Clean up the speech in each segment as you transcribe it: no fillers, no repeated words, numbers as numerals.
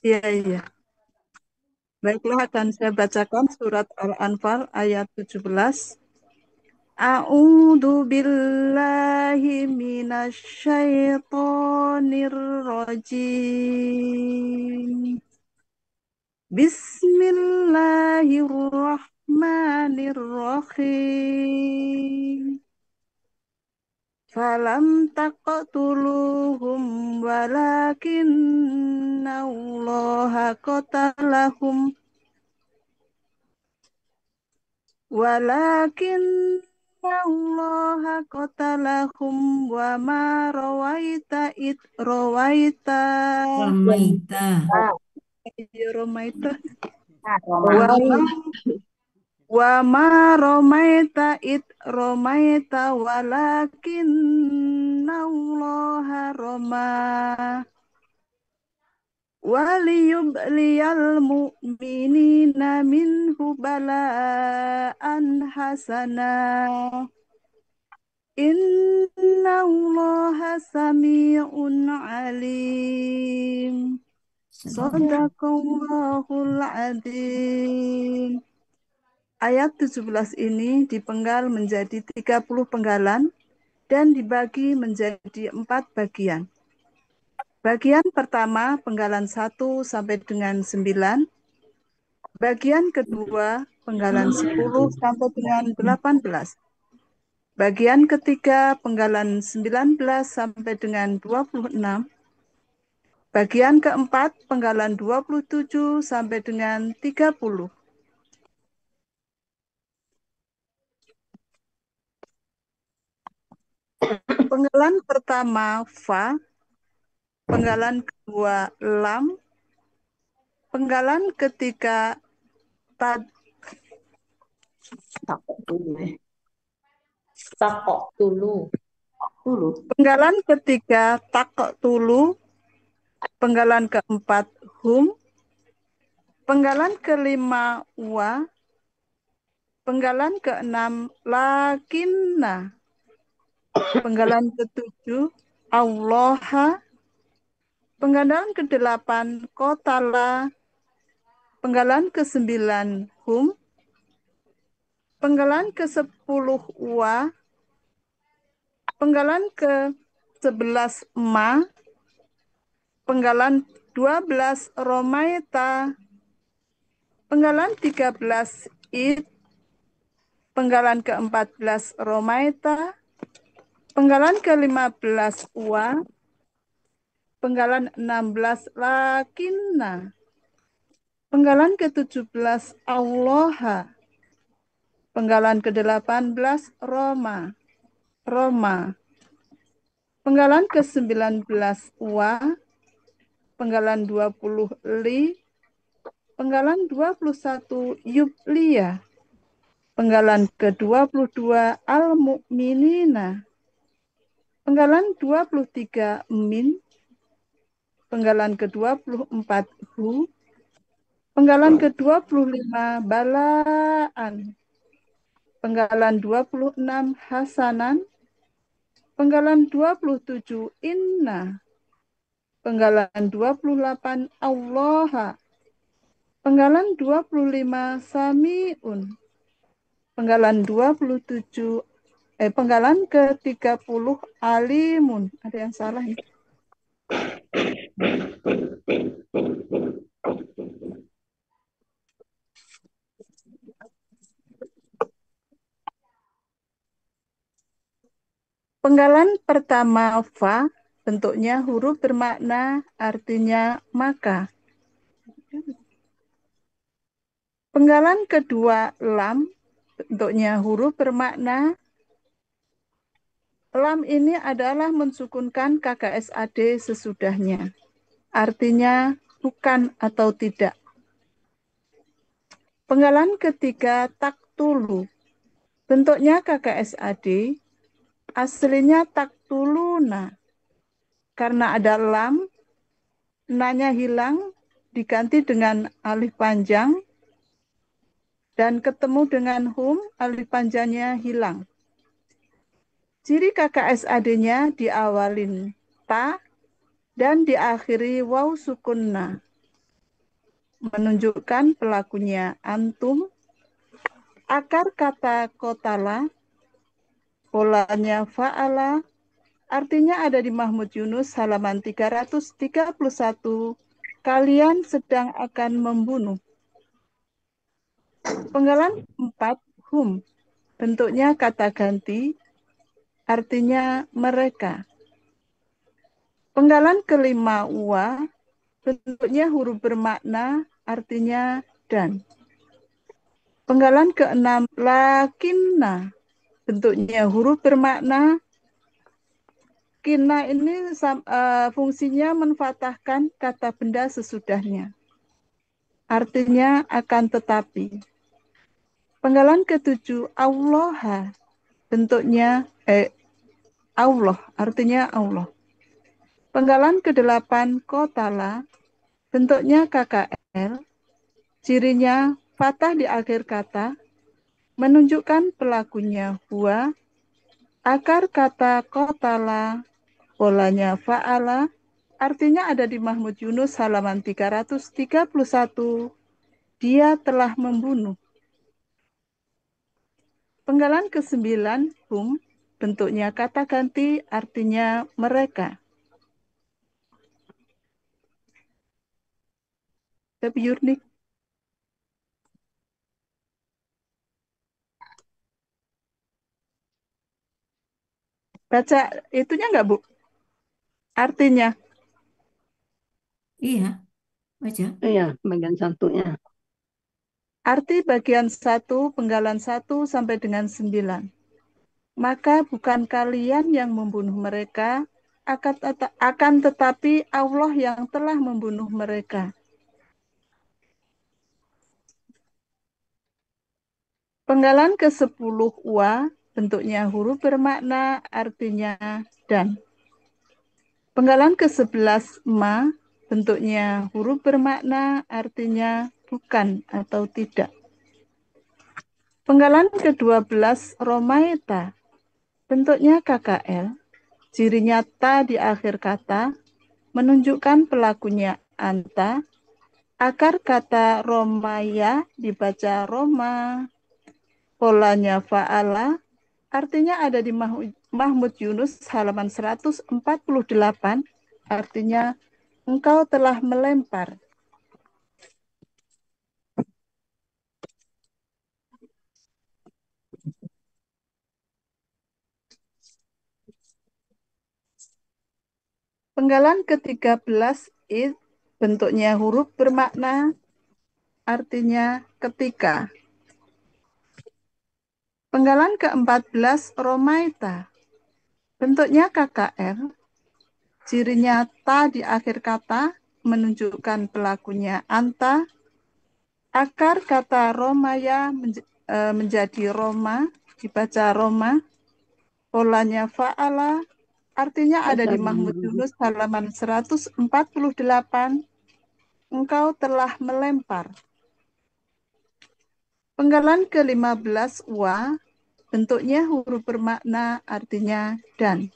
Iya, iya. Baiklah, akan saya bacakan surat Al-Anfal ayat 17. A'udzu billahi minasyaitonir rajim. Bismillahirrahmanirrahim. Falam taqtuluhum walakinnallaha qatalahum walakinnallaha qatalahum wa ma rawaita id rawaita Ramaita. ya rawaita wa Roma. ma wa ma ramaita id ramaita walakinnallaha rama waliyubliyal mu'minina minhu bala'an hasana inna allaha sami'un alim sadaqallahul adzim. Ayat 17 ini dipenggal menjadi 30 penggalan dan dibagi menjadi 4 bagian. Bagian pertama, penggalan 1 sampai dengan 9. Bagian kedua, penggalan 10 sampai dengan 18. Bagian ketiga, penggalan 19 sampai dengan 26. Bagian keempat, penggalan 27 sampai dengan 30. Penggalan pertama, fa. Penggalan kedua, lam. Penggalan ketiga, tad. Takok dulu ya. Takok dulu. Dulu. Penggalan ketiga, takok tulu. Penggalan keempat, hum. Penggalan kelima, wa. Penggalan keenam, lakinna. Penggalan ketujuh, Allah. Penggalan kedelapan, kotala. Penggalan ke-9, hum. Penggalan ke-10, wa. Penggalan ke-11, ma. Penggalan 12, romaita. Penggalan 13, id. Penggalan ke-14, romaita. Penggalan ke-15, wa. Penggalan 16, lakinna. Penggalan ke-17, Allah. Penggalan ke-18, Roma. Roma. Penggalan ke-19, wa. Penggalan 20, li. Penggalan 21, yublia. Penggalan ke-22, al-mu'minina. Penggalan 23, min. Penggalan ke-24, hu. Penggalan ke-25, balaan. Penggalan 26, hasanan. Penggalan 27, inna. Penggalan 28, Allah. Penggalan 25, samiun. Penggalan 27, penggalan ke-30, alimun. Ada yang salah ini. Penggalan pertama, fa, bentuknya huruf bermakna artinya maka. Penggalan kedua, lam, bentuknya huruf bermakna. Lam ini adalah mensukunkan KKSAD sesudahnya. Artinya bukan atau tidak. Penggalan ketiga, taktulu. Bentuknya KKSAD, aslinya taktuluna. Karena ada lam, nanya hilang, diganti dengan alif panjang, dan ketemu dengan hum, alif panjangnya hilang. Ciri KKSAD-nya diawalin ta dan diakhiri waw sukunna. menunjukkan pelakunya antum. Akar kata kotala, polanya fa'ala, artinya ada di Mahmud Yunus halaman 331. Kalian sedang akan membunuh. Penggalan 4, hum, bentuknya kata ganti, artinya mereka. Penggalan kelima, wa, bentuknya huruf bermakna, artinya dan. Penggalan keenam, lakinna, bentuknya huruf bermakna. Kinna ini fungsinya menfatahkan kata benda sesudahnya. Artinya akan tetapi. Penggalan ketujuh, Allah, bentuknya Allah, artinya Allah. Penggalan kedelapan, kotala, bentuknya KKL, cirinya fathah di akhir kata, menunjukkan pelakunya huwa. Akar kata kotala, polanya fa'ala, artinya ada di Mahmud Yunus halaman 331. Dia telah membunuh. Penggalan ke-9, hum, bentuknya kata ganti, artinya mereka. Tapi Yurnik, baca itunya enggak, Bu? Artinya, Iya, baca. Iya, bagian satunya. arti bagian 1, penggalan 1 sampai dengan 9. Maka bukan kalian yang membunuh mereka, akan tetapi Allah yang telah membunuh mereka. Penggalan ke-10, wa, bentuknya huruf bermakna, artinya dan. Penggalan ke-11, ma, bentuknya huruf bermakna, artinya bukan atau tidak. Penggalan ke-12, romaeta, bentuknya KKL, cirinya ta di akhir kata, menunjukkan pelakunya anta. Akar kata romaya dibaca roma, polanya fa'ala, artinya ada di Mahmud Yunus halaman 148, artinya engkau telah melempar. Penggalan ke-13, id, bentuknya huruf bermakna, artinya ketika. Penggalan ke-14, romaita, bentuknya KKR, cirinya ta di akhir kata, menunjukkan pelakunya anta. Akar kata romaya menjadi roma, dibaca roma, polanya fa'ala, artinya ada di Mahmud Yunus halaman 148, engkau telah melempar. Penggalan ke-15, wa, bentuknya huruf bermakna, artinya dan.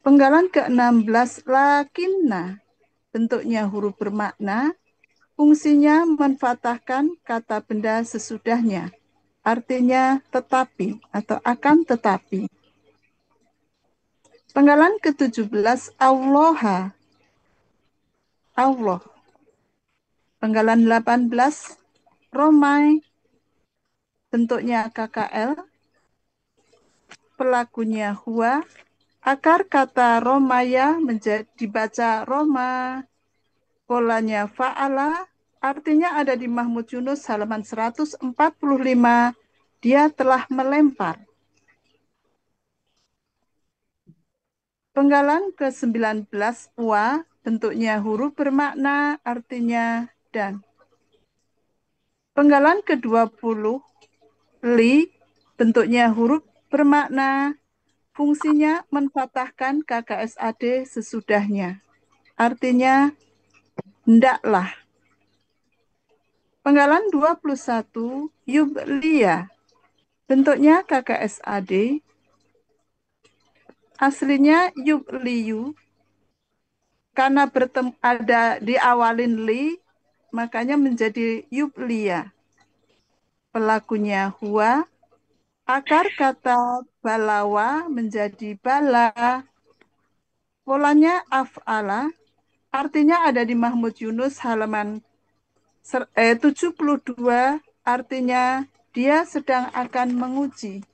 Penggalan ke-16, lakinna, bentuknya huruf bermakna, fungsinya menfatahkan kata benda sesudahnya, artinya tetapi atau akan tetapi. Penggalan ke-17, Allaha, Allah. Penggalan 18, Romai, bentuknya KKL, pelakunya huwa. Akar kata romaya dibaca roma, polanya fa'ala, artinya ada di Mahmud Yunus halaman 145, dia telah melempar. Penggalan ke-19, wa, bentuknya huruf bermakna, artinya dan. Penggalan ke-20, li, bentuknya huruf bermakna, fungsinya menfatahkan KKSAD sesudahnya. Artinya hendaklah. Penggalan 21, yublia, bentuknya KKSAD, aslinya yubliu, karena ada diawalin li, makanya menjadi yublia. Pelakunya huwa, akar kata balawa menjadi bala. Polanya af'ala, artinya ada di Mahmud Yunus halaman 72, artinya dia sedang akan menguji.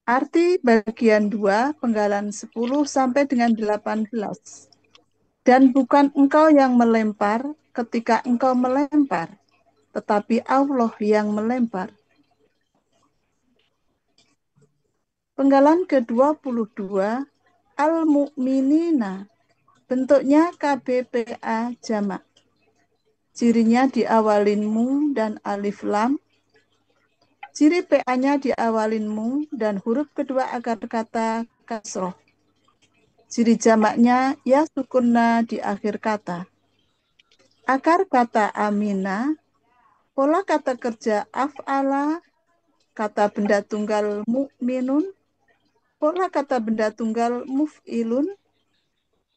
Arti bagian 2 penggalan 10 sampai dengan 18. Dan bukan engkau yang melempar ketika engkau melempar, tetapi Allah yang melempar. Penggalan ke-22, Al-Mu'minina, bentuknya KBPA jamak. Cirinya diawalin mu dan alif lam. Ciri PA-nya diawalin mu dan huruf kedua akar kata kasroh. Ciri jamaknya ya sukunna di akhir kata. Akar kata amina, pola kata kerja af'ala, kata benda tunggal mu'minun, pola kata benda tunggal muf'ilun,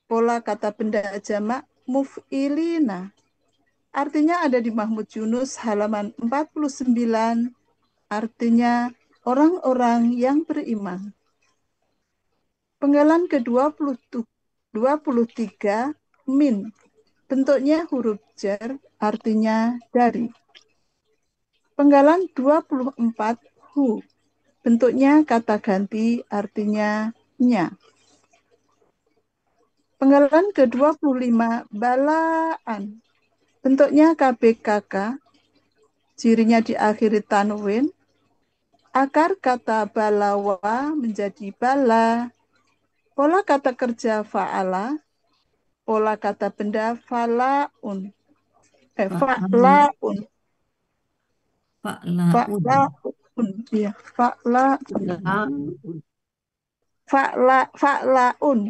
pola kata benda jamak muf'ilina. Artinya ada di Mahmud Yunus halaman 49, artinya orang-orang yang beriman. Penggalan ke-23, min. Bentuknya huruf jar, artinya dari. Penggalan 24, hu. Bentuknya kata ganti, artinya nya. Penggalan ke-25, balaan. Bentuknya KBKK, cirinya diakhiri tanwin. Akar kata balawa menjadi bala. Pola kata kerja fa'ala. Pola kata benda fa'laun. Fa'ala, Fa'laun. fa'laun. Fa'laun. Iya, fa'laun. Laun. Fa'laun.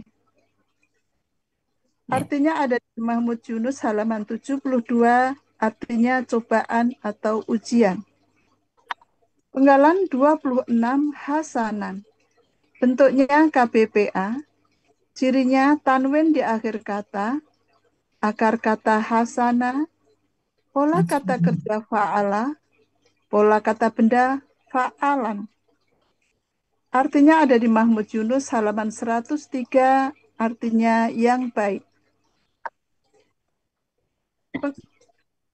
Ya. Artinya ada di Mahmud Yunus halaman 72, artinya cobaan atau ujian. Penggalan 26, hasanan. Bentuknya KBPA, cirinya tanwin di akhir kata, akar kata hasana, pola kata kerja fa'ala, pola kata benda fa'alan. Artinya ada di Mahmud Yunus halaman 103, artinya yang baik.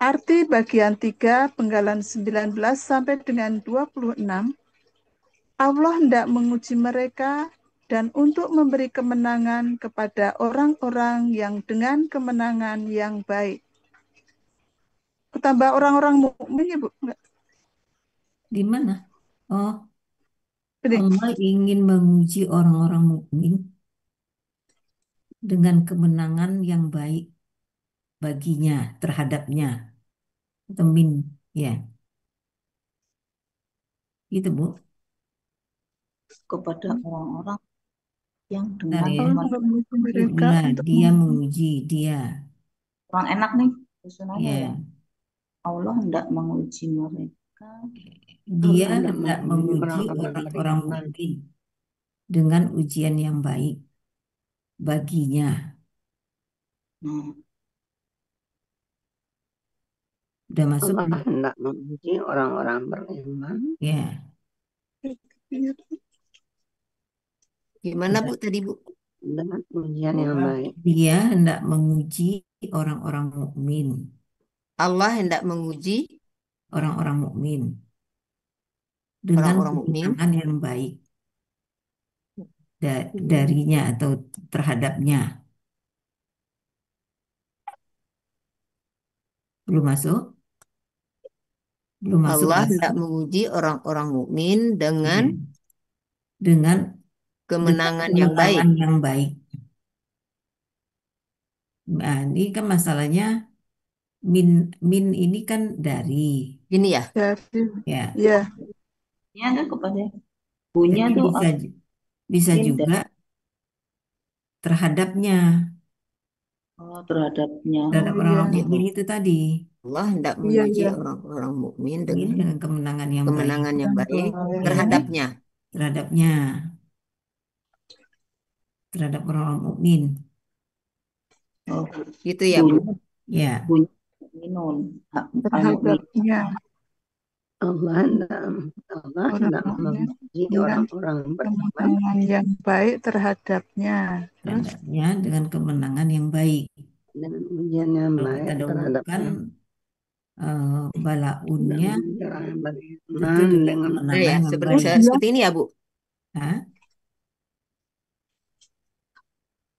Arti bagian 3 penggalan 19 sampai dengan 26, Allah hendak menguji mereka dan untuk memberi kemenangan kepada orang-orang yang dengan kemenangan yang baik. Tambah orang-orang mukmin ya, Bu? Enggak. Di mana? Oh, Ini. Allah ingin menguji orang-orang mukmin dengan kemenangan yang baik baginya, terhadapnya. Atau min, ya. Gitu, Bu. Kepada orang-orang yang Bentar dengan ya. Allah hendak menguji mereka Itulah, untuk dia menguji, dia. orang enak nih susunannya ya. Ya. Allah hendak menguji mereka. Dia Allah hendak hendak menguji menguji orang-orang yang orang-orang beriman. mukmin dengan ujian yang baik baginya. Nah, Udah masuk? Allah hendak menguji orang-orang beriman. Ya. Gimana Bu Udah. tadi Bu? Dengan ujian yang baik. Dia hendak menguji orang-orang mukmin, Allah hendak menguji orang-orang mukmin dengan orang-orang mukmin. kemenangan yang baik Hmm. darinya atau terhadapnya. Belum masuk? Belum masuk Allah lagi. hendak menguji orang-orang mukmin dengan Ya. Dengan dengan kemenangan yang baik. kemenangan yang baik. Nah, ini kan masalahnya min min ini kan dari, Gini ya. Jadi, ya. ya, ini ada kepada punya Jadi tuh bisa asin dan juga terhadapnya, terhadapnya. terhadap oh iya, orang-orang Jadi mukmin itu tadi. Allah hendak iya, menguji iya. orang-orang mukmin Ini dengan dengan kemenangan yang baik. kemenangan yang baik Oh, ya. Ya, terhadapnya. terhadapnya. terhadap orang-orang mukmin. Oh, Gitu ya, Bu. bunyi Ya, bunyi minun al-mukmin. terhadapnya Allah hendak orang-orang memuji dengan orang-orang beriman kemenangan yang baik terhadapnya. Terus terhadapnya dengan kemenangan yang baik. dengan ujian yang Kalau baik kita dahulukan terhadapnya eh, dan balaunnya memuji orang yang itu beriman dengan dengan Nah kemenangan ya, yang seperti, baik. ujian seperti ini ya, Bu. Hah?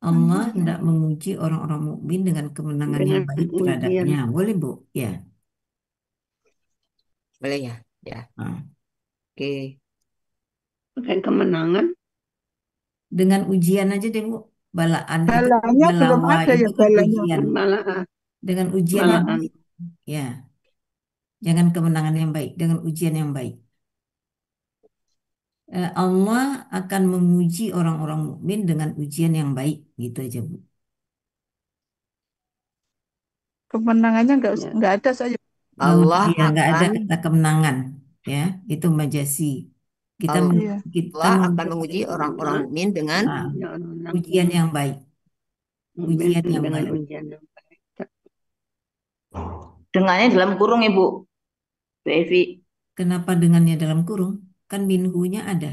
Allah hendak menguji orang-orang mukmin dengan kemenangan yang dengan baik ujian terhadapnya. Boleh, Bu? Ya. Boleh ya? Ya, Nah, oke. pakai kemenangan dengan ujian aja deh, Bu. Balaan itu, balanya belum balawa ada itu ya kan balanya. ujian. balaan Dengan ujian yang balaan baik. Ya, jangan kemenangan yang baik, dengan ujian yang baik. Allah akan menguji orang-orang mukmin dengan ujian yang baik, gitu aja, Bu. Kemenangannya ya. nggak ada saja. Allah Ya, nggak ada akan kata kemenangan, ya, itu majasi. Kita Allah Iya. kita akan menguji orang-orang Allah mukmin dengan ah, memuji orang-orang ujian yang baik, mukmin ujian yang dengan baik. ujian yang baik. Dengannya dalam kurung Ibu. Bu Evi. Kenapa dengannya dalam kurung? Kan minhunya ada,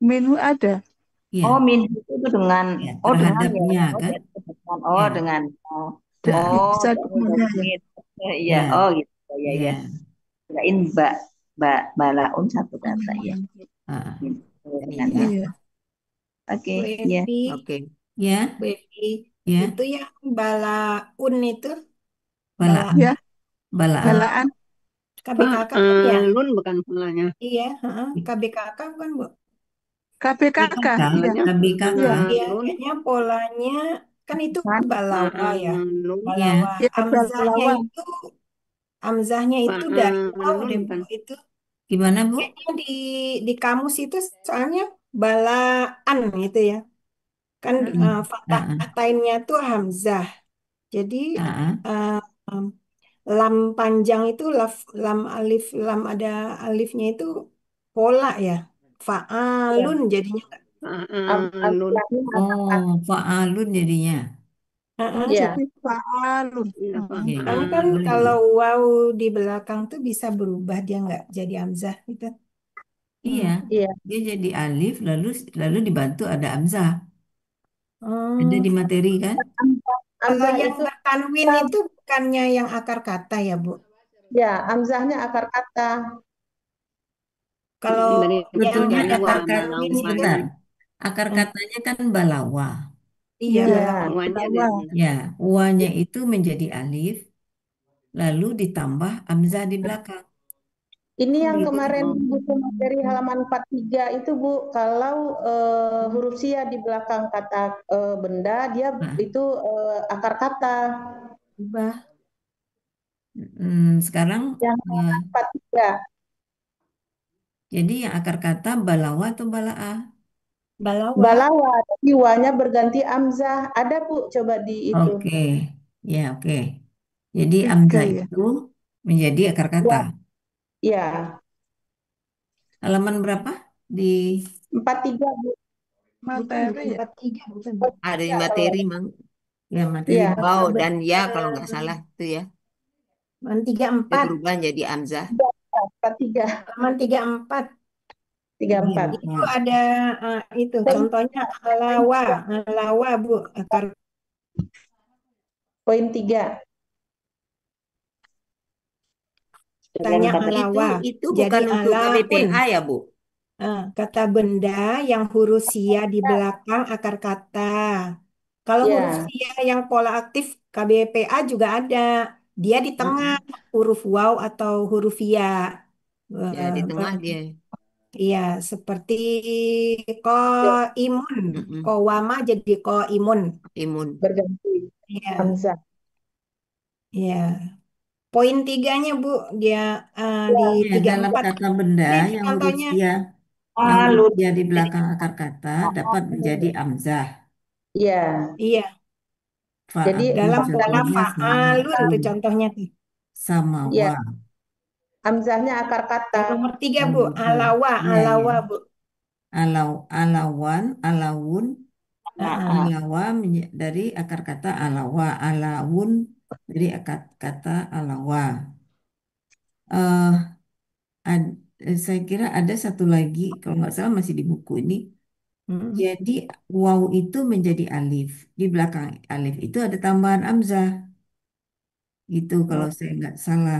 Menu ada. Oh, ya, min itu dengan ya dengan ya. terhadapnya Oh, kan, berarti dengan ya, dengan Bisa udah dua ya. min. Iya, oh ya, gitu. Ya ya. ya. Kirain balaun satu kata ya. Ah, Min. Dengan iya. ya. Iya. Oke, Bu ya. Evi, Oke. ya, Bu Evi, ya, itu yang balaun itu, bala, bala Ya, balaan. eh, balaan. KBKK kan ya? Lun bukan polanya. Iya, heeh, KBKK kan, Bu? KPKK. KBKK, Iya. KBKK, Iya. Iya, Lun, kayaknya polanya kan itu balawa ya. Lun, Balawa. ya, Ya, Amzahnya balawan. itu, Amzahnya itu dari wow deh, Bu. Lun kan. Itu gimana, Bu? kayaknya di kamus itu soalnya balaan gitu ya. Kan Hmm. fathah Ah, tainnya tuh Hamzah. Jadi ah, eh, lam panjang itu lam alif lam ada alifnya itu pola ya. Iya. Fa'alun jadinya. Lun, oh, fa'alun jadinya. Oh, Heeh. Iya. jadi fa'alun. iya Ya, ya, Soalnya kan boleh, kalau boleh. waw di belakang tuh bisa berubah dia nggak jadi hamzah gitu. Iya, Hmm. Iya. dia jadi alif lalu dibantu ada hamzah. Ada Hmm. di materi kan? Kalau Amzah yang itu bertanwin itu bukannya yang akar kata ya, Bu? ya, amzahnya akar kata. Kalau yang Sebetulnya ada balawa, akar kata, bertanwin balawa itu, sebentar. ini. Akar hmm, katanya kan balawa. iya Iya. balawa. Iya. Wanya Bawa. dia. Ya, uanya itu menjadi alif, lalu ditambah hamzah di belakang. Ini Oh yang gitu. kemarin Oh, buku materi halaman 43 itu Bu, kalau huruf sia di belakang kata benda, dia Nah, itu akar kata. Ubah sekarang Yang eh, 43, jadi yang akar kata balawa atau balaa? balawa. balawa, tapi wanya berganti amzah. Ada Bu, coba di itu. Oke, ya oke. Jadi Tiga hamzah ya. itu menjadi akar kata. Ya, ya, Halaman berapa? Di 43 Bu. Bukan Materi ya. 43, bukan. Ada di Ya, kalau materi, Mang. ya materi iya, Wow, Eh, dan ya kalau nggak salah eh, itu ya. halaman Dia 34, berubah jadi Hamzah. 43, halaman 34. 34. Itu 34. ada itu contohnya alawa Bu, akar Poin 3. Dengan katanya kata Itu alawa. itu Jadi bukan untuk alaun. KBPA ya, Bu? Kata benda yang huruf sia di belakang akar kata. Kalau huruf ya, sia yang pola aktif KBPA juga ada. Dia di tengah Mm-mm. huruf waw atau huruf ya. Ya, di tengah dia. Iya, seperti ko imun, ko Mm-mm. wama jadi ko imun. Imun. berganti Iya, hamzah. iya. Poin tiganya Bu, dia di Ya, tiga dalam empat. kata benda Ini yang huruf contohnya. sia, Alun. di belakang akar kata dapat menjadi hamzah. Iya, Iya, Fa'alun dalam jadi pola contohnya sama fa'alun tuh contohnya tuh. sama ya, wa. hamzahnya akar kata. Yang nomor tiga Oh Bu, gitu. alawa, Ya, ya. alawa Bu. Alawan, alawun, Alawa dari akar kata alawa, alawun dari akar kata alawa. Eh, saya kira ada satu lagi, kalau nggak salah masih di buku ini. Mm. Jadi waw itu menjadi alif. Di belakang alif itu ada tambahan amzah. Gitu kalau saya nggak salah.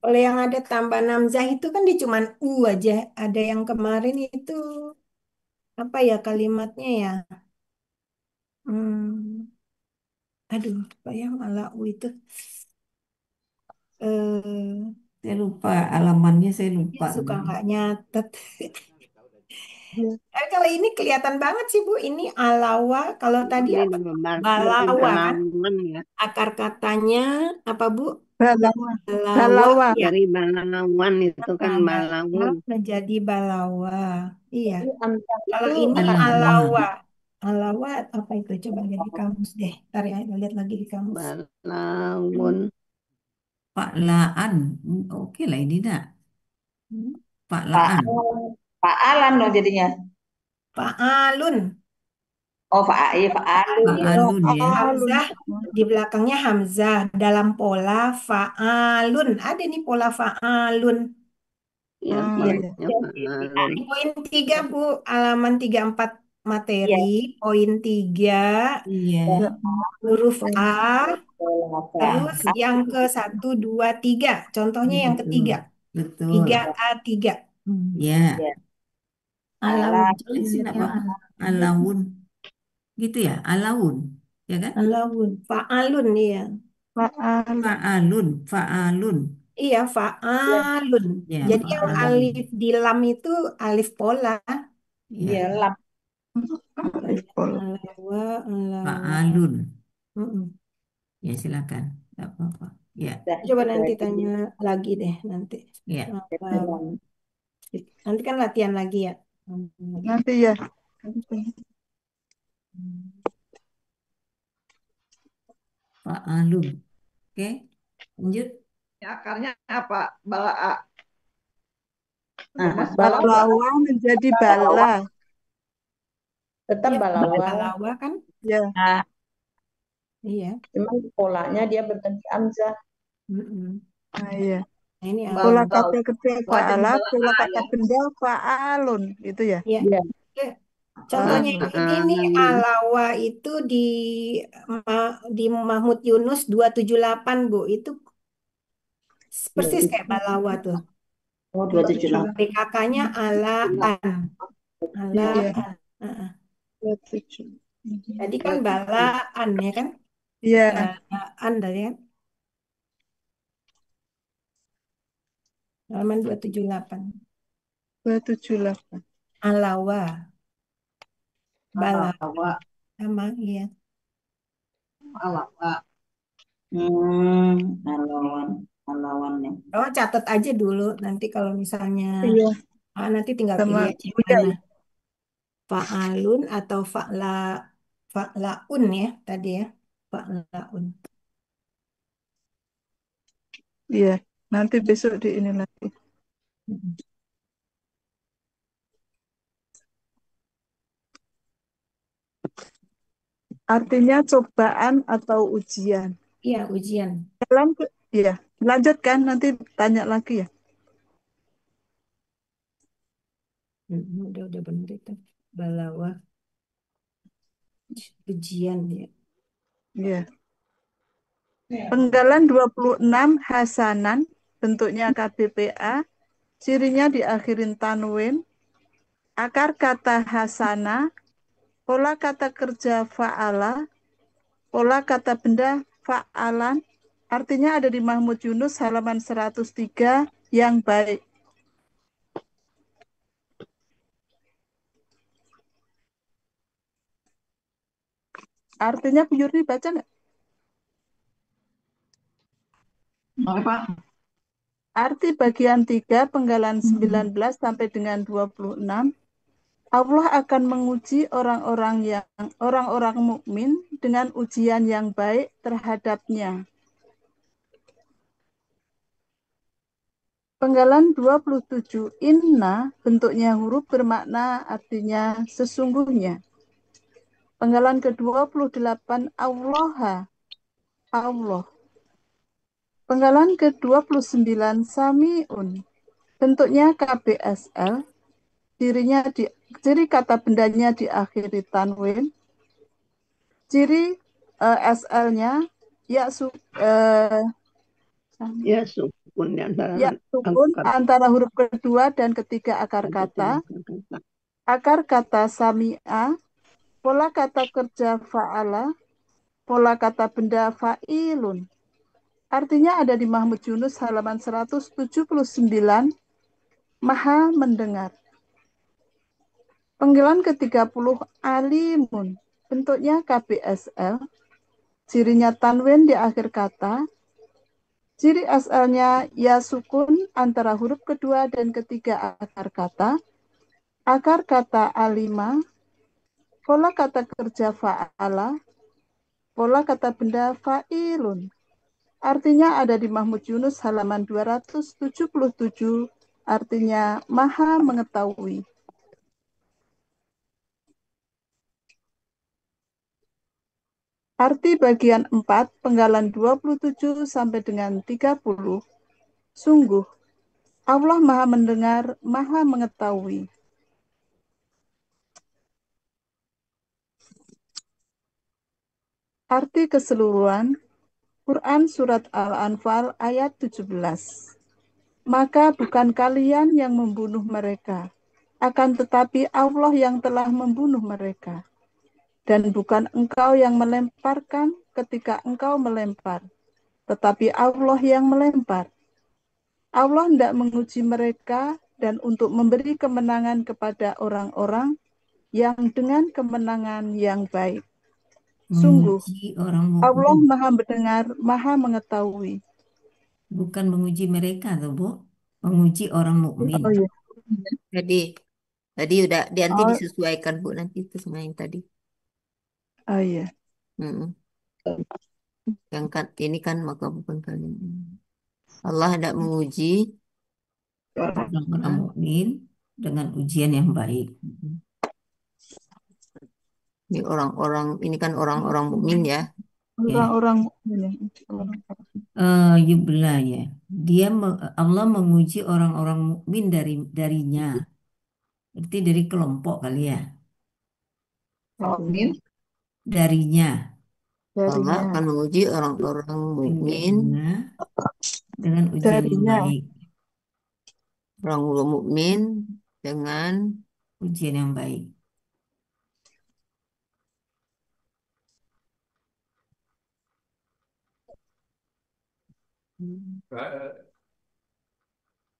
Kalau yang ada tambah namzah itu kan dia cuman u aja. Ada yang kemarin itu apa ya kalimatnya ya? Hmm, aduh, apa yang ala u itu? Eh, Saya lupa alamannya, saya dia lupa. suka nggak nyatet. Iya. Kalau ini kelihatan banget sih Bu. Ini alawa. Kalau tadi Ini apa? berarti Balawa kan? balawan ya. Akar katanya apa Bu? Balawa. Balawa. Balawa. Ya. Dari balawan itu kan Nah, balawa balawan. menjadi balawa. Iya. Jadi amzah Kalau itu ini Alawa. alawa. Alawa apa itu? Coba lihat di kamus deh. Ntar ya, lihat lagi di kamus. Balawan. Pak Laan. Oke lah ini nak. Hmm. Pak Laan. Faal, faalan dong jadinya. Fa'alun. Oh, faalun Pak ya. Alun ya. Fa'alun. Hamzah di belakangnya Hamzah dalam pola fa'alun. Ada nih pola fa'alun. Ya, Oh Iya. iya. polanya balun. Di poin 3 Bu, halaman 34 materi, Iya. poin 3 Iya. Ya. huruf A, Pola terus yang ke 1, 2, 3. Contohnya Ya, yang betul. ketiga. Betul. 3A3. Hmm. Ya. ya. Alawun. Salah. Coba Sih lihat nak yang Bapak. alawun. Alawun. Gitu ya. Alawun. Ya kan? Alawun. Fa'alun ya. Fa'alun. Fa'alun. Fa'alun. Iya, Ya, fa'alun. Ya, Jadi yang fa'alun. alif di lam itu alif pola. iya, Ya. lap. Alif pola. Alawa, alawa. Fa'alun. Mm-mm. Ya, silakan. Nggak apa-apa. Ya. Dah, Coba itu nanti berarti tanya lagi deh nanti. Ya. Alawa. Nanti kan latihan lagi ya. Nanti ya. Fa'alun. Oke. Lanjut. Akarnya apa? Balaa. Nah, Mas balawa. Balawa menjadi bala. tetap Iya, balawa, alawa kan? Ya. Nah, Iya. cuman polanya dia berganti amzah. Mm-mm. Nah, iya. Nah, ini Pola alawa. kata kerja jadi fa'ala, pola balaa kata ya. benda fa'alun. Gitu ya. Iya. Iya, Oke. Contohnya Fa'alun. ini alawa itu di Mahmud Yunus 278 Bu. Itu persis kayak balawa tuh. oh, 278. PKK-nya alaan. Iya. Alaan. Heeh. 27. Tadi kan balaan ya kan? Iya. Balaan tadi kan? Halaman 278. 278. Alawa. Bala. Alawa, Sama, iya. alawa. Alawan, alawannya. Oh, catat aja dulu. Nanti kalau misalnya, Iya. nanti tinggal Sama pilih aja yang Buya mana. ya. Fa'alun atau fa'laun ya tadi ya. Fa'laun. Iya. Nanti besok di ini lagi. Mm-mm. Artinya cobaan atau ujian. Iya, ujian. Lanjut. Iya. Lanjutkan. Nanti tanya lagi ya. Udah bener itu. Balawa, ujian ya. Iya. Penggalan 26 Hasanan. Bentuknya KBPA. Cirinya diakhirin tanwin. Akar kata hasana. Pola kata kerja fa'ala. Pola kata benda fa'alan. Artinya ada di Mahmud Yunus halaman 103 yang baik. Artinya Bu Yurni baca nggak? Oke, Pak. Arti bagian 3 penggalan 19 sampai dengan 26. Allah akan menguji orang-orang mukmin dengan ujian yang baik terhadapnya. Penggalan 27 inna bentuknya huruf bermakna artinya sesungguhnya. Penggalan ke-28 Allah. Allah. Penggalan ke-29 Samiun. Bentuknya KBSL. Ciri kata bendanya diakhiri tanwin. Ciri SL-nya ya sukun di antara ya sukun akar antara huruf kedua dan ketiga akar kata. kata. Akar kata sami'a, pola kata kerja fa'ala, pola kata benda fa'ilun. Artinya ada di Mahmud Yunus halaman 179, Maha mendengar. Panggilan ke-30 alimun. Bentuknya KBSL. Cirinya tanwin di akhir kata. Ciri SL-nya ya sukun antara huruf kedua dan ketiga akar kata. Akar kata alima. Pola kata kerja fa'ala. Pola kata benda fa'ilun. Artinya ada di Mahmud Yunus halaman 277. Artinya Maha mengetahui. Arti bagian 4, penggalan 27 sampai dengan 30. Sungguh, Allah Maha mendengar, Maha mengetahui. Arti keseluruhan, Quran Surat Al-Anfal ayat 17. Maka bukan kalian yang membunuh mereka, akan tetapi Allah yang telah membunuh mereka. Dan bukan engkau yang melemparkan ketika engkau melempar, tetapi Allah yang melempar. Allah hendak menguji mereka dan untuk memberi kemenangan kepada orang-orang yang dengan kemenangan yang baik. Sungguh, Menguji orang Allah mukmin, Maha mendengar, Maha mengetahui. bukan menguji mereka, tuh, Bu. Menguji orang mukmin. Oh iya. Jadi udah nanti Oh, disesuaikan Bu nanti itu sama yang tadi. oh iya. Mm-mm. Yang kan ini kan maka bukan kalian. Allah hendak menguji Orang mukmin dengan ujian yang baik. ini orang-orang ini kan orang-orang mukmin ya. Ya. Orang-orang mukmin. Yubla ya. Allah menguji orang-orang mukmin darinya. Berarti dari kelompok kali ya. Amin. Darinya. Allah Darinya. akan menguji orang-orang mukmin Dengan ujian yang Darinya. baik. orang mukmin dengan Ujian yang baik.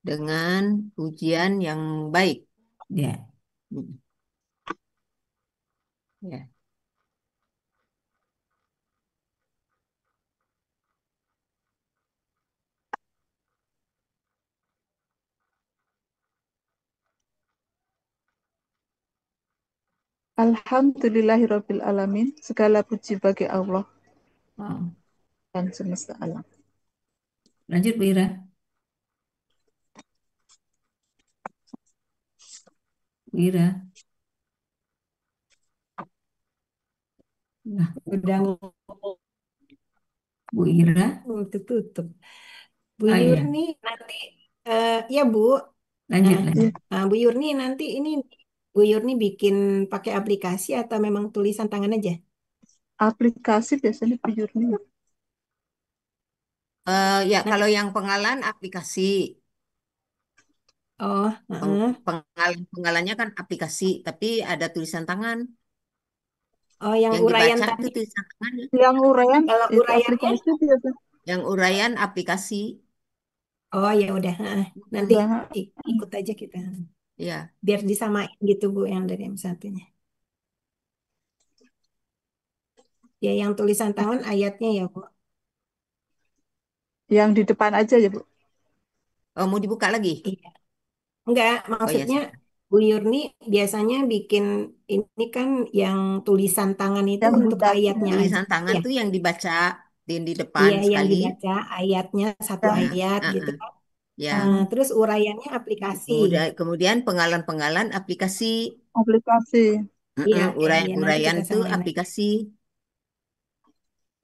dengan ujian yang baik. Ya. Mm. Ya. Alhamdulillahirabbil alamin. Segala puji bagi Allah Oh. dan semesta alam. Lanjut Bu Ira. Bu Ira. Nah, Udah Bu Ira. tutup. Bu Ah, iya. Yurni nanti, ya Bu, Lanjut, Nah, lanjut. Bu Yurni nanti ini Bu Yurni bikin pakai aplikasi atau memang tulisan tangan aja? Aplikasi biasanya Pujurni. Ya Nah, kalau yang penggalan aplikasi. oh, Penggalannya kan aplikasi, tapi ada tulisan tangan. oh yang Yang uraian dibaca tadi. itu tulisan tangan. Yang uraian Kalau itu uraiannya, aplikasi biasa. Yang uraian aplikasi. oh ya udah, nanti Ya, ikut aja kita, Ya. biar disamain gitu Bu yang dari yang satunya. Ya yang tulisan tangan ayatnya ya Bu. yang di depan aja ya, Bu. Oh, mau dibuka lagi? Iya. Enggak, Oh ya, maksudnya silakan. Bu Yurni biasanya bikin ini kan yang tulisan tangan itu Yang untuk bulat. ayatnya aja Tulisan tangan ya. tuh yang dibaca di depan Iya, yang sekali. dibaca ayatnya satu Ya, ayat gitu Heeh. kan. Ya. Terus uraiannya aplikasi. Kemudian penggalan-penggalan aplikasi. aplikasi. Iya, iya nanti Uraian-uraian kita tuh samain lagi. aplikasi.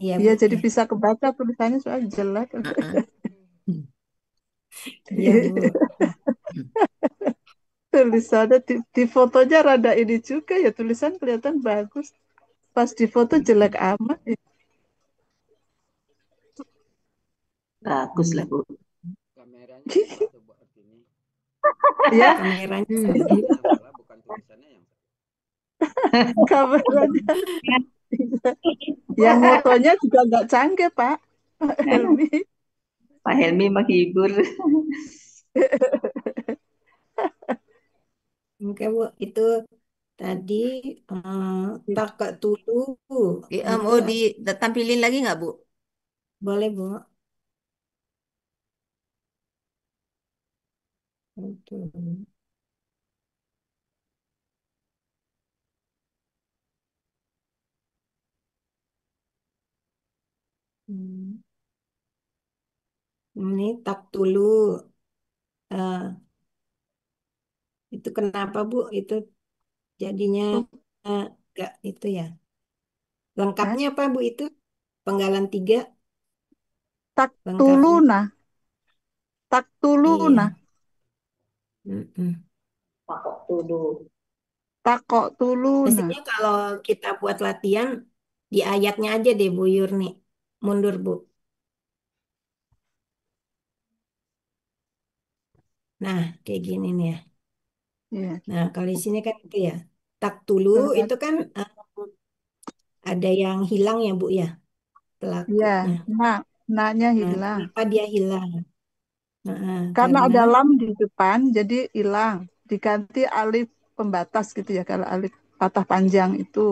Iya Iya, Bu, jadi ya. bisa kebaca tulisannya soal jelek. Heeh. Iya Bu. Tulisannya di fotonya rada ini juga ya, tulisan kelihatan bagus. Pas di foto jelek amat. Bagus lah, Bu. Kameranya salah tuh Bu Artini. Ya, Kameranya Kameranya yang salah, bukan tulisannya yang salah. kameranya. Yang motonya juga nggak canggih, Pak. Pak Helmi. Pak Helmi menghibur. Oke Bu, itu tadi tak tulu itu Mau ditampilin lagi nggak, Bu? boleh Bu. Itu. Hmm. Ini tak tulu. Eh, itu kenapa Bu? Itu jadinya enggak itu ya. Hah? Lengkapnya apa Bu itu? Penggalan 3 Tak lengkapnya. tuluna, tak tuluna, Iya. Mm-mm. Pakok dulu. takok tuluna. Mestinya kalau kita buat latihan di ayatnya aja deh Bu Yurni. Mundur Bu. Nah, kayak gini nih ya. Iya, Nah, kalau di sini kan itu ya. Tak tulu surat. itu kan ada yang hilang ya Bu ya, Iya, pelakunya. nah, naknya Nah, hilang. kenapa dia hilang? Karena Karena ada lam di depan, jadi hilang. Diganti alif pembatas gitu ya, kalau alif patah panjang itu.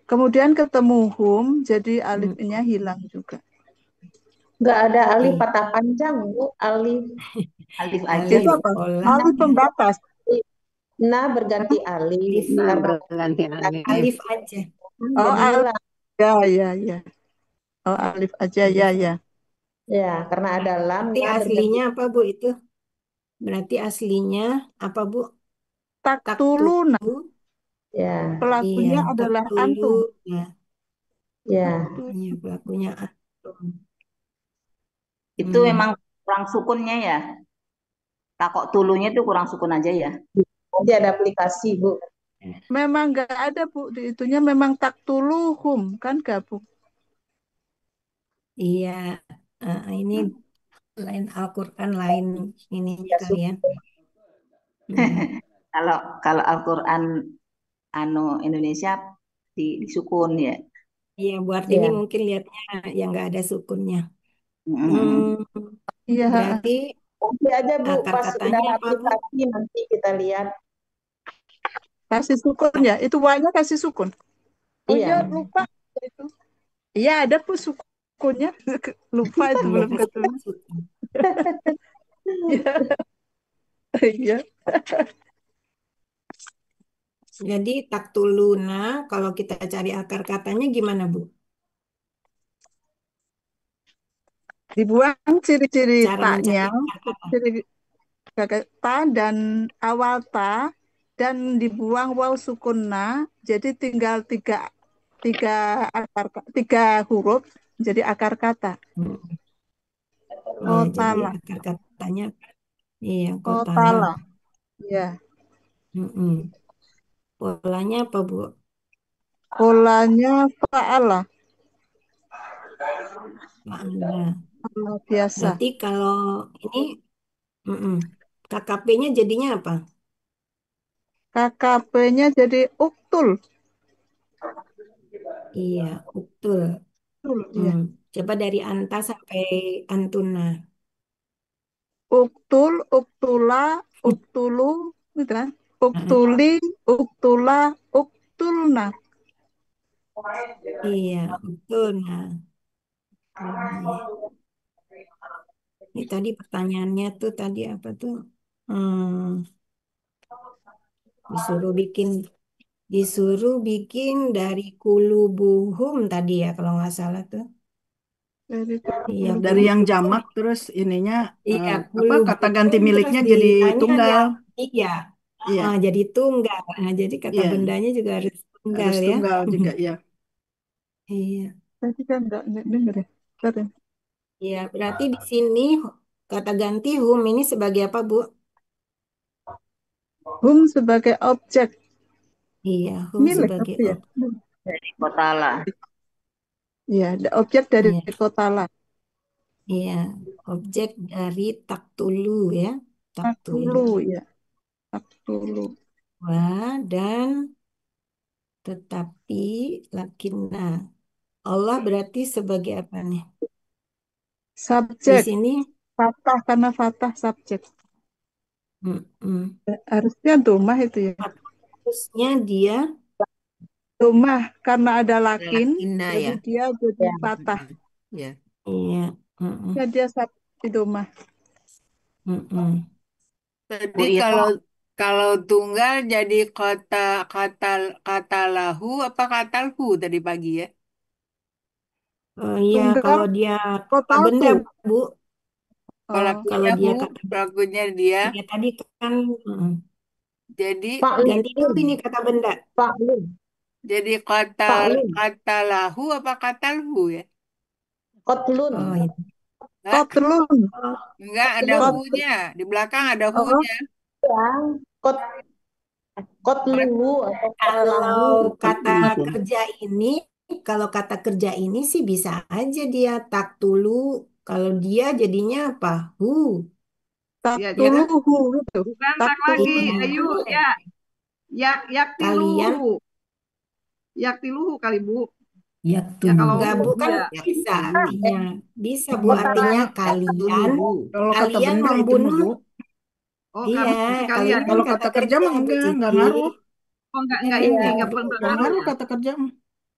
Kemudian ketemu hum, jadi mm, alifnya hilang juga. Nggak ada alif iya, patah panjang, Bu. Alif Alif aja alif Itu ya. apa? pola Alif ya. pembatas. nah berganti alif Alif Nah, karena berganti alif. alif aja. Oh, jadi alif. hilang. Ya, ya, ya. Oh, alif aja, ya, Alif ya. aja. Ya, karena ada lam, Berarti nah berganti. aslinya apa Bu itu? Berarti aslinya apa Bu? Tak Taktulu. tuluna. Ya, Iya, Pelakunya adalah taktulu. antum. Ya, ya. iya pelakunya antum. Itu Hmm. memang kurang sukunnya ya. Takok tulunya itu kurang sukun aja ya. Nanti ada aplikasi, Bu. Memang nggak ada, Bu. Di itunya memang tak tuluhum. Kan gabung. Iya, ini lain Al-Quran, lain ininya Ya, kali ya. Hmm. Kalau kalau Al-Qur'an anu Indonesia disukun ya. Iya, Bu Artini ya. mungkin lihatnya yang nggak ada sukunnya. Mm-mm. Hmm, Iya, berarti Nanti aja, Bu, akar pas udah katanya apa, Bu? aplikasi nanti kita lihat. kasih sukun ya. Itu wanya kasih sukun. Oh iya, Iya, lupa itu. Iya, ada, Bu, sukunnya. Lupa itu Iya, belum kasih ketemu. sukun. Iya, iya. Jadi taktuluna, kalau kita cari akar katanya gimana, Bu? Dibuang ciri-ciri Cara taknya, mencari akar kata. ciri ta dan awal ta, dan dibuang waw sukun na, jadi tinggal tiga tiga huruf jadi akar kata. Hmm. Iya, jadi Kotala, akar katanya, iya, kotala. kotala. Ya, Mm-mm. Polanya apa, Bu? polanya faala, Faala. faala biasa. Berarti kalau ini, mm-mm. KKP-nya jadinya apa? KKP-nya jadi uktul. Iya, uktul. Uktul, iya. Hmm. Coba dari anta sampai antuna. Uktul, uktula, uktulu, gitu kan? Heeh. Uktuli, uktula, uktulna. Iya, betul. Nah, iya. Ini tadi pertanyaannya tuh tadi apa tuh? Hmm, disuruh bikin dari kulubuhum tadi ya kalau nggak salah tuh. Jadi Iya, Dari yang kulubuhum. jamak terus ininya Iya, apa kata ganti kulubuhum terus miliknya jadi ditanya tunggal. yang iya. Iya, Jadi tunggal. Nah, jadi kata iya. bendanya juga harus tunggal Harus ya. tunggal juga ya. Iya. Tadi kan enggak denger ya. Bentar ya. Iya, berarti di sini kata ganti hum ini sebagai apa, Bu? Hum sebagai objek Iya, hum milik sebagai apa ya? objek. Dari kotala. Iya, objek dari Iya, kota lah. iya, objek dari taktulu ya, taktulu. Taktulu ya. Taktulu. Wah, dan tetapi lakinna. Allah berarti sebagai apa nih? Di Subjek. sini, Fatah karena fatah subjek. mm-mm. Harusnya domah itu ya. Harusnya dia, Domah karena ada lakin, Lakinna jadi ya. dia jadi Ya. fatah. Mm-mm. Ya. iya, mm-mm, Ya dia di domah. mm-mm. Tadi Bu Ira, kalau tunggal jadi kata kata kata lahu apa kata hu tadi pagi ya? Iya, Tunggal kalau dia kata benda, kotalku. Bu, Oh, kalau Pelakunya dia hu, kata benda, pelakunya dia. ya tadi kan Jadi Faklun, ganti dulu ini kata benda. faklun, jadi kata faklun, kata lahu apa kata hu ya? kotlun, Oh, iya. Hah? kotlun. Oh, Enggak ada kotlun, Kot, hu-nya. Di belakang ada oh, hu-nya. yang kot kotluhu atau kotlahu kalau kata itu. kerja ini, kalau kata kerja ini sih bisa aja dia tak tulu. Kalau dia jadinya apa? Hu. Ya, ya kan? taktuluhu itu. Bukan tak lagi. Taktuluhu. Ayo, Iya. ya. Kalian Yaktiluhu. Yaktiluhu kali, Bu. ya Ya kalau enggak hu, Bu kan ya. Ya bisa tulu. artinya. Bisa Bu Kota artinya kalian Tulu. Kalau kata kalian benda itu mah, membunuh. Bu. Oh, Iya, masih kalau kalian. ini kan Kalau kata kata kerja kerja mah Bu enggak Cici. ngaruh. Oh, Ya enggak ini, Iya, enggak betul. enggak ngaruh kata kerja mah.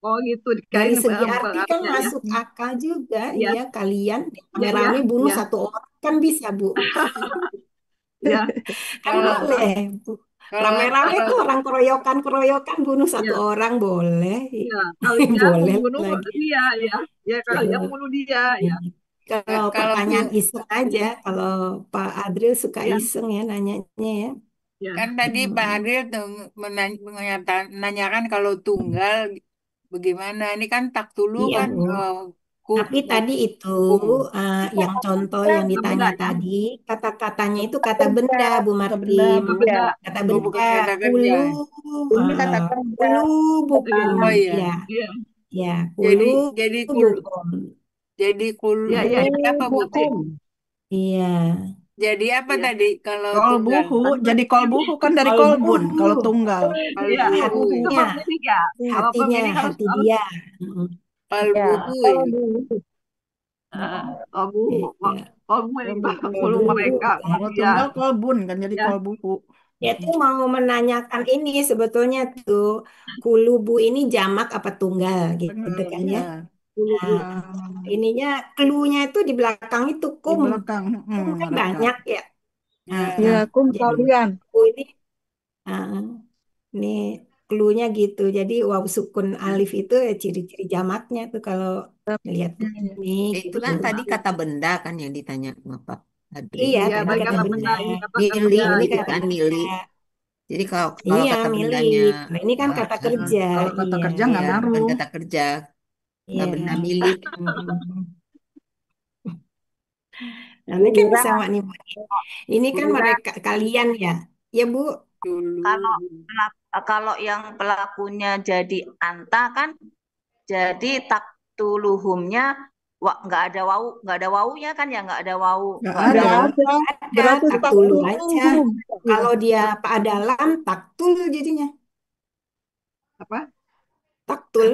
Oh, gitu. Dari Dikain segi arti kan pengaruhnya ya. masuk akal juga. Iya, Iya, kalian iya, iya, rame-rame bunuh iya, satu orang kan bisa Bu. iya. Kan Kalau boleh. Bu. kalau Rame-rame kalau tuh orang keroyokan bunuh satu Iya. orang boleh. Ya, kalian Boleh membunuh lagi. dia, ya. Ya, kalian Kalau membunuh dia, ya. kalau kalau tuh pertanyaan iseng aja, kalau Pak Adril suka Ya, iseng ya nanyanya ya. ya. kan tadi Pak Hmm. Adil tuh menanyakan kalau tunggal bagaimana? Ini kan tak tulu Iya kan Bu. hu- Tapi hu- tadi itu hukum. yang contoh yang Kata benda, ditanya ya. tadi, kata-katanya itu kota kata kerja. benda Bu Kata benda, Martin. Bu. Iya, Kata Oh, benda bukan kata kerja. kulu, ini uh, kata kerja. kulu bukum. Oh iya. Ya, Iya, ya, kulu Jadi bukum. iya, iya. jadi apa Bu? Ngerti. Hukum. Iya. Jadi apa Iya. tadi kalau tunggal? Kolbuhu, jadi kolbuhu kan dari kolbun. Kalau Kolbuhu. tunggal. Kalau Iya, buhu buhu ya. ke Hatinya, pemilik ya. Kalau hatinya, pemilik harus hati harus dia. Mm, Kalau Ya, buhu kalau ya. dulu kolbu, iya. kolbu yang kolbu Kolbuhu, mereka, hati. kalau Tunggal dia, kolbun kan jadi ya, kolbuhu. Dia tuh mau menanyakan ini sebetulnya tuh kulubu ini jamak apa tunggal gitu Tunggal kan ya. ya. Nah, Ah, ininya clue-nya itu di belakang itu di kum. belakang Kum kan mereka. banyak ya. Nah, Ya. Ya, kum jadi kalian. ini ah, ini clue-nya gitu. Jadi waw sukun alif itu ya ciri-ciri jamaknya tuh kalau lihat Ya, ya. begini Itu gitu. kan tadi kata benda kan yang ditanya sama Pak Adri. Iya, iya, tadi baik kata kata benda. benda, ini kata Milik kerja, Ini gitu kata kan benda. milik. Jadi kalau kalau Iya, kata bendanya milik. Nah, ini kan Wah, kata Nah, kerja. kalau kata Iya. kerja ya nggak bukan ngaruh. kata kerja, nggak Iya. benda milik Mm. Nah, Bu ini kan Ira, sama nih, Bu. Ini Bu kan Ira, mereka kalian ya. Ya, Bu. kalau dulu. kalau yang pelakunya jadi anta kan jadi taktuluhumnya nggak ada wawunya kan ya nggak ada wawu Nggak nggak ada ada. Enggak wawu. ada Berarti tak tak dulu aja. tuluhum. Ya. Kalau dia Pak Dalam taktul jadinya. apa? Taktul.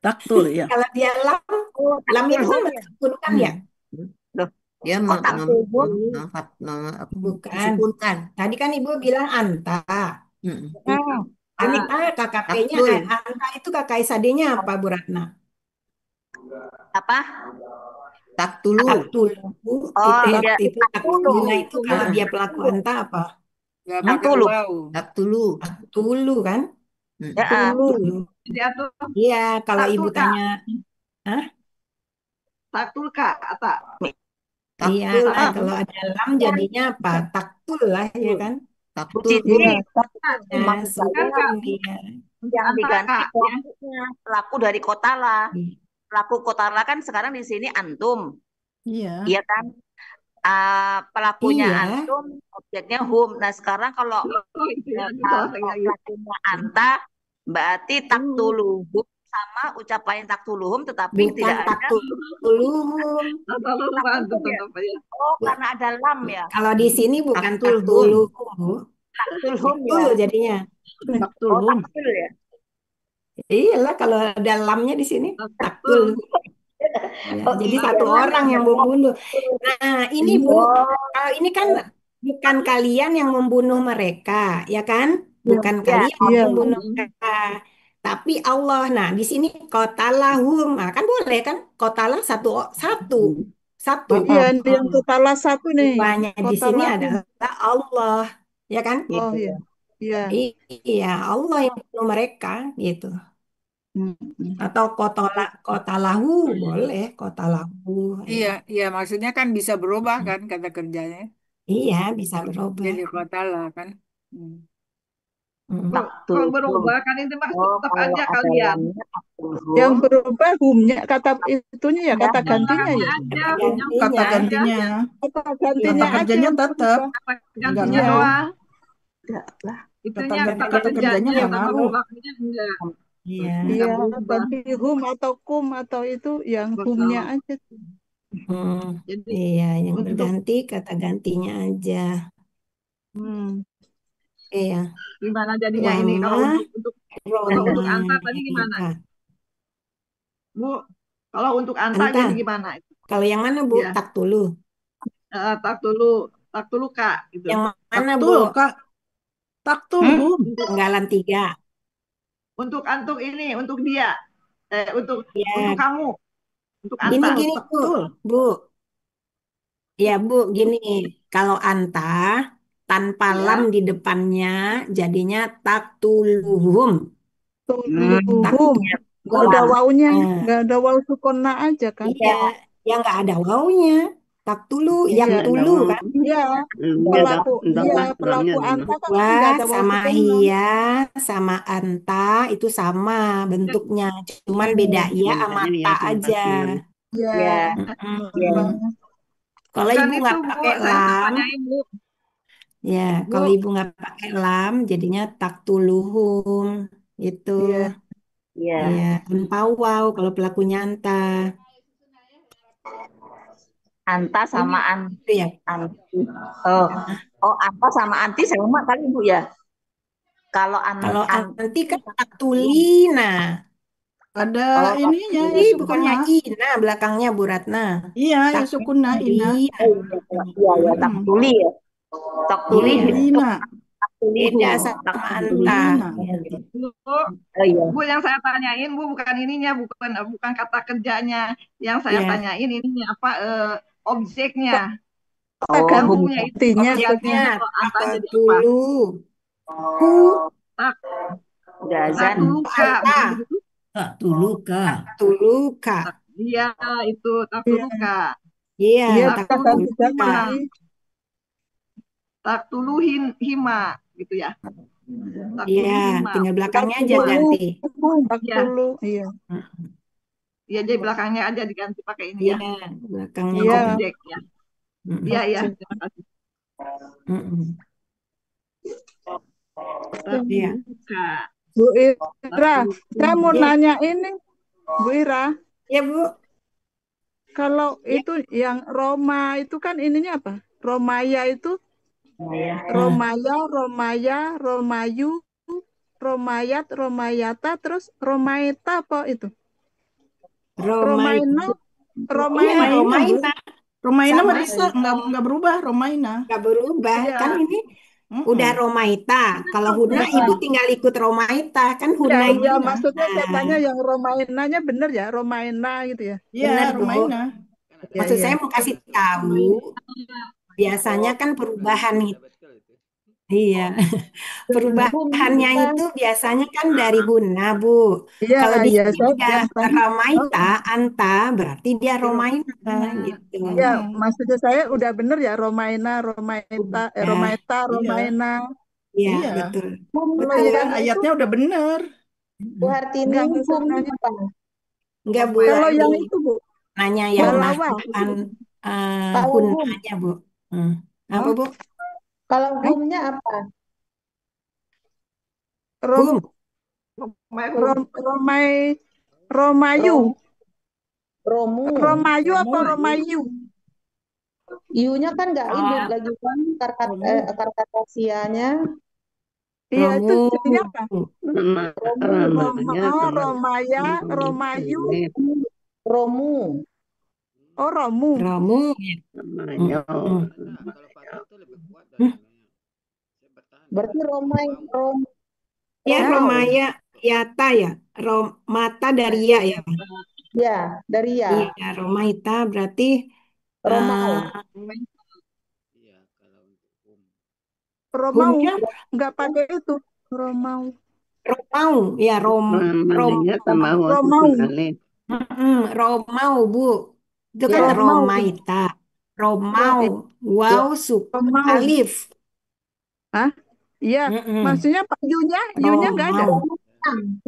Taktul ya. Kalau dia lam, oh, lam itu kan taktulhum ya. meskipun kan ya. Loh, Ya kok taktulhum? Bukan. sukunkan. Tadi kan Ibu bilang anta. Mm. Nah, Ini Ah, KKP-nya Taktul, anta itu KKI-nya apa Bu Ratna? apa? taktulu, Taktul. Oh ya Itu taktulu. taktulnya itu kalau Heeh. dia pelaku anta apa? nggak pakai Taktulu. wow. Taktulu. Tulu kan? Ya, Mm. Tulu. Tulu. Jadi atau Iya, kalau ibu taktulka, tanya, hah? taktulka, ata, Iya, Taktul, ah, kalau ada lam jadinya apa? Taktul lah, ya taktul, kan? Bu Taktul Cici, Iya, Nah, maksud saya Kan Kak, suhum ya. yang Anta diganti Kak, ya. pelakunya, pelaku dari kotala. Pelaku kotala kan sekarang di sini antum, Iya. iya kan? Pelakunya Iya, antum, objeknya hum. Nah sekarang kalau Oh itu ya, itu salah saya gitu. pelakunya anta, berarti taktuluhum sama ucapan taktuluhum, tetapi bukan tidak ada taktuluhum. Tolong bantu taktuluhum ya. tetap ya. Oh, karena ada lam ya. Kalau di sini bukan Taktulhum. taktuluhum, Taktulhum taktul ya. jadinya. Oh, Taktulhum. taktul ya. Iyalah kalau ada lamnya di sini taktul. Ya, Oh jadi iya. satu orang yang membunuh. Nah, ini Bu, Oh, kalau ini kan bukan kalian yang membunuh mereka, ya kan? Bukan ya. kalian yang iya. membunuh mereka, tapi Allah. Nah, di sini kotalahum, nah, kan boleh kan? Kotalah satu satu satu. Iya, ini yang kotala satu nih. Tuanya di sini Kotalahum. adalah Allah, ya kan? Oh iya. Iya. Iya, Allah yang membunuh mereka gitu. Hmm. Atau kotalahu boleh, kotalahu. Iya, Ya. iya maksudnya kan bisa berubah kan kata kerjanya. Iya, bisa berubah. Jadi kota lah kan. Hmm. Mm. Kalau Taktulhum. berubah kan itu mah Oh, tetap kalau aja ada kalian. lamnya Yang taktulhum. berubah humnya, kata itunya ya, kata Ya. gantinya ya. Aja, Kata yang Kata gantinya, gantinya, Kata kata gantinya aja kerjanya yang tetap berubah. kata nggak gantinya Iya. ngaruh. doang. Enggak lah. Itunya kata kata Kata kerjanya kerjanya nggak sama ngaruh. pelakunya enggak iya. Iya, berubah. ganti hum atau kum atau itu yang humnya Betul. aja. Hmm, Jadi iya, yang untuk berganti kata gantinya aja. Hmm. Iya, gimana jadinya ini kalau wama untuk Anta tadi gimana, romaita. Bu? Kalau untuk Anta Anta, jadi gimana? kalau yang mana Bu? Ya, Taktulu. tak dulu Kak gitu. Yang mana Bu? Taktul, Kak. Taktulhum. Penggalan 3. Untuk antuk ini, untuk dia, untuk Ya, kamu, untuk gini Anta. gini Bu, Taktul. Bu. Ya Bu, gini. Kalau anta tanpa lam Ya, di depannya jadinya taktuluhum. Tuluhum. Ya, Nggak ada lam. waunya, Nah, nggak ada wau sukona aja kan? iya, yang nggak ada wawunya. Taktulu, Iya, yaktulu kan? iya. Enggak ada, Pelaku, enggak iya ada lamnya pelaku di mana. anta kan nggak Wah, ada wau sama sukona. hiya, sama anta itu sama bentuknya. Cuman beda ya sama Bedanya ta ya cuma aja. tasnya. Iya, Ya, ya. Mm-mm. Kalau bukan ibu itu nggak Bu, pakai saya lam, tanyain Bu. ya kalau Bu, ibu nggak pakai lam, jadinya taktuluhum itu. iya. Ya. Iya, tanpa waw kalau pelakunya anta. Anta sama Itu ya. anti. Oh, oh anta sama anti sama kali Bu ya. Kalau Kalau an anti kan taktulina. Ada oh, ininya ya Ih, bukannya sukuna. ina belakangnya Bu Ratna. Iya ya sukuna ina. Taktulina. iya ya Mm-mm. taktuli ya. Taktuli Iya, itu Taktulina. beda taktulihum. sama Taktuli. anta. Taktulina. Gitu. Bu, Oh iya. Bu yang saya tanyain Bu bukan ininya, bukan bukan kata kerjanya. Yang saya Ya, tanyain ininya apa objeknya, Kata Oh, gantinya itu gantinya, objeknya gantinya kalau Anta jadi apa? taktulu. Hu Tak Gazan. luka, anta. bukan begitu? Taktuluka. Taktuluka. Iya itu tak iya, luka. Iya, iya Tak kata taktuluka. ganti. tak hima gitu ya. Tak Iya, hima. tinggal belakangnya aja Taktulu, ganti. Ya, taktulu, iya, ya jadi belakangnya aja diganti pakai ini Iya, ya. belakangnya iya, aja ganti. Objek ya. Iya iya, objek. terima kasih. Mm-mm. Tak Iya. luka. Bu Tak Ira, saya mau Iya, nanya ini, Bu Ira, iya Bu. kalau Iya. itu yang Roma itu kan ininya apa? Romaya itu, Nah, Romaya, Romaya, Romayu, Romayat, Romayata, terus Romaita apa itu? Romai. Romaina, Iya, Romaina itu, Romaina, Bu. Romaina Romaina sama mah bisa, nggak berubah Romaina. nggak berubah. iya, Kan ini udah Mm-mm. Romaita. Kalau Huna iya, ibu tinggal ikut Romaita. Kan iya, Huna itu. iya, Romaina. maksudnya saya Nah, tanya yang Romainanya bener ya, Romaina gitu ya. Iya, benar Bu. Romaina. Kan ada Iya, Maksud iya. saya mau kasih tahu, biasanya kan perubahan ada itu. betul itu. Iya, perubahannya itu biasanya kan dari Huna, Bu. Iya, Kalau di iya, sini saya udah yang tanya. Romaita, Anta, berarti dia Romaina gitu. Ya, Mm-mm. maksudnya saya udah bener ya, Romaina, Romaita, Udah, Romaita, Iya. Romaina. Iya, Iya. betul. Hum Kalau Betul. yang katanya itu ayatnya udah bener. Bu Hartini, Enggak, hum maksudnya apa? Enggak, Bu. kalau Ini yang itu Bu, nanya yang Hum. nah, balawa. bukan Kalau hum, hunanya, Bu. Apa, Hah? Bu? kalau Eh? humnya apa? Rom, Hum. Romai, Romayu, Romu. Romayu apa Romu. Romayu? Iu-nya kan nggak hidup Oh, lagi kan Romu. karkatasianya. Iya, itu Romu. jadinya apa? Romu. Ramanya sama Romaya, Romayu, ini Romu. oh Romu. Romu. namanya Hmm. Enggak, kalau Fatah itu lebih kuat dari Hmm. namanya. Saya bertahan Berarti dengan Romai, Wau. Ya, Romau. Romaya, Yata ya. Mata dari ya ya. Ya, dari ya. Iya, Romaita berarti Romau. Iya, kalau untuk Romau, humnya nggak pakai itu. Romau, Romau. Ya, namanya tambah Romau, sukun alif. Romau, Bu. Itu kan Ya, Romau, Romaita. Romau. ya. Wow, sukun Romau. alif. Hah? Iya, maksudnya Pak Yunya nggak ada. Romau.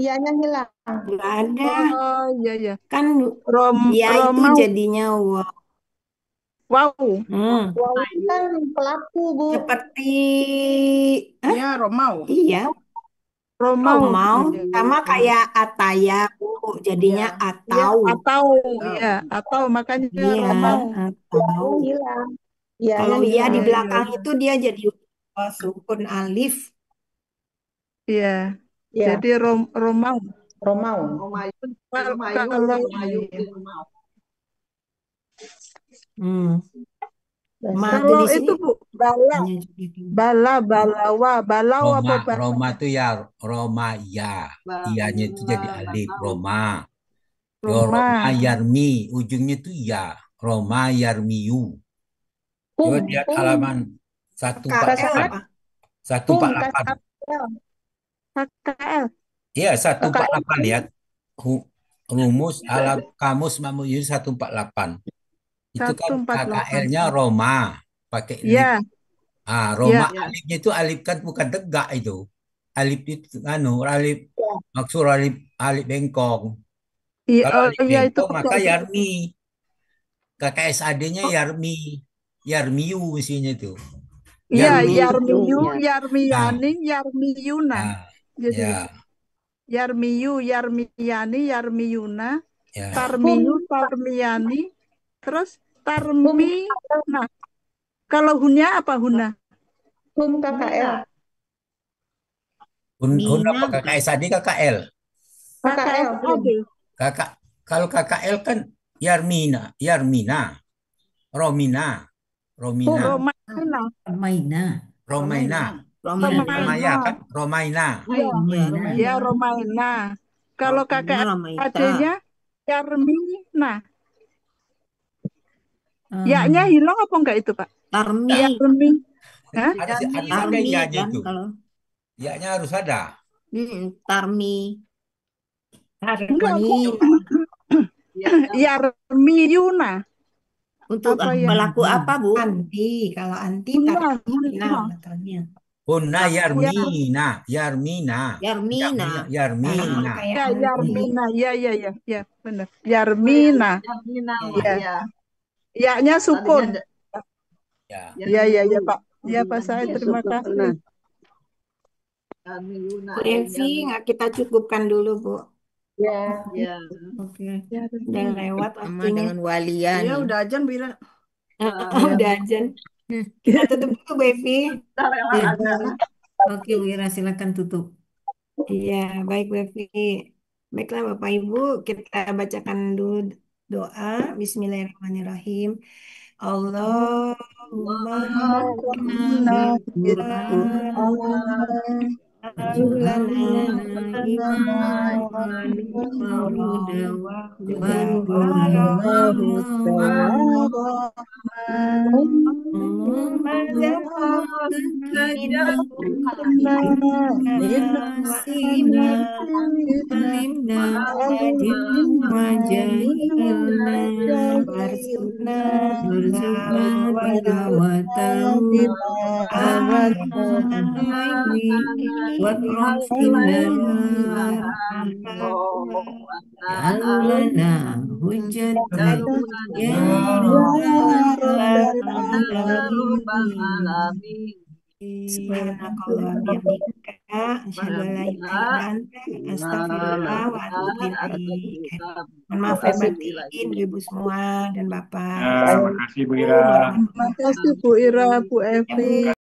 Ianya hilang. Nggak ada. Oh iya iya. Kan ya itu Romau, jadinya wow. wow. Wow itu kan pelaku, Bu. Seperti Iya, Romau. iya, Romau. Romau Iya, sama iya. kayak Ataya, Bu. Jadinya Iya. Iya, atau. atau makanya Iya, Romau. atau. Hilang. Ianya Kalau ya hilang. di Iya, belakang iya, itu dia jadi sukun alif. iya. Ya, Jadi Romau. Romau. Kalau Hmm. Ma itu kalau di sini itu Bu, bala, hanya gitu. balawa, balau apa Roma, bala? Roma itu ya Roma ya, ianya itu jadi alif Roma. Yo Roma Roma. Yarmi, ujungnya itu ya Roma Yarmiyu. Coba lihat halaman KL 148. apa? 148. KKL. Iya, 148 KKL. lihat. Rumus alam kamus Mamuyun 148. Itu kan 148. KKL-nya Roma pakai lip. Iya, Roma iya. alifnya itu alif kan bukan tegak itu. Alif itu alif maksud alif bengkong. Iya, Kalau alif iya itu bengkong maka betul. Yarmi. KKSAD-nya Yarmi. Yarmiu isinya itu. Iya, Yarmiu. Yarmiyu, Nah, Yarmiyani, Yarmiyuna. nah, Jadi ya, Yarmiyu, Yarmiyani, Yarmiyuna, ya. Tarmiyu, Tarmiyani, terus Tarmi. Nah, kalau hunnya apa huna? Hum KKL. Hun apa KKSAD KKL? KKL. Kakak kalau KKL kan Yarmina, Romina, Romaina. Romaya kan Romaina. Ya, Romaina. Kalau kakak adanya Yarmina. Ya-nya hilang apa enggak itu, Pak? Tarmi. Yarmi. Hah? Harus ada Tarmi ya-nya kan itu. kalau Ya-nya harus ada. Tarmi. Enggak, Bu. Tarmi. Yarmiyuna. Untuk Apa ya? pelaku apa, Bu? Anti. Kalau anti tarmi. Nah, belakangnya. Huna Yarmina. Yarmina. Yarmina. Kayak Ya, anti. Yarmina. Ya, benar. Yarmina. Ya. Ya-nya sukun. Ya. Ya, Pak. Ya, Pak Said, terima kasih. Bu Evi, nggak kita cukupkan dulu, Bu. Ya. Oke. Udah lewat Sama waktunya. dengan Walia Iya, nih. udah ajan, Bira. Udah ajan. Kita tutup dulu, Bu Evi. Oke, Bu Ira, silakan tutup. Iya, baik Bu Evi. Baiklah Bapak Ibu, kita bacakan dulu doa. Bismillahirrahmanirrahim. Allahumma warzuqna tilawatahu ana-laili watrafin-nahar ja'alna hujjatan ya rabbal alamin. Subhanakallah bihamdika asyhadu an la ilaha illa anta astaghfirullah wa atubu ilaik. Mohon maaf lahir batin Ibu semua dan Bapak. Makasih Bu Ira. Terima kasih Bu Ira, Bu Evi.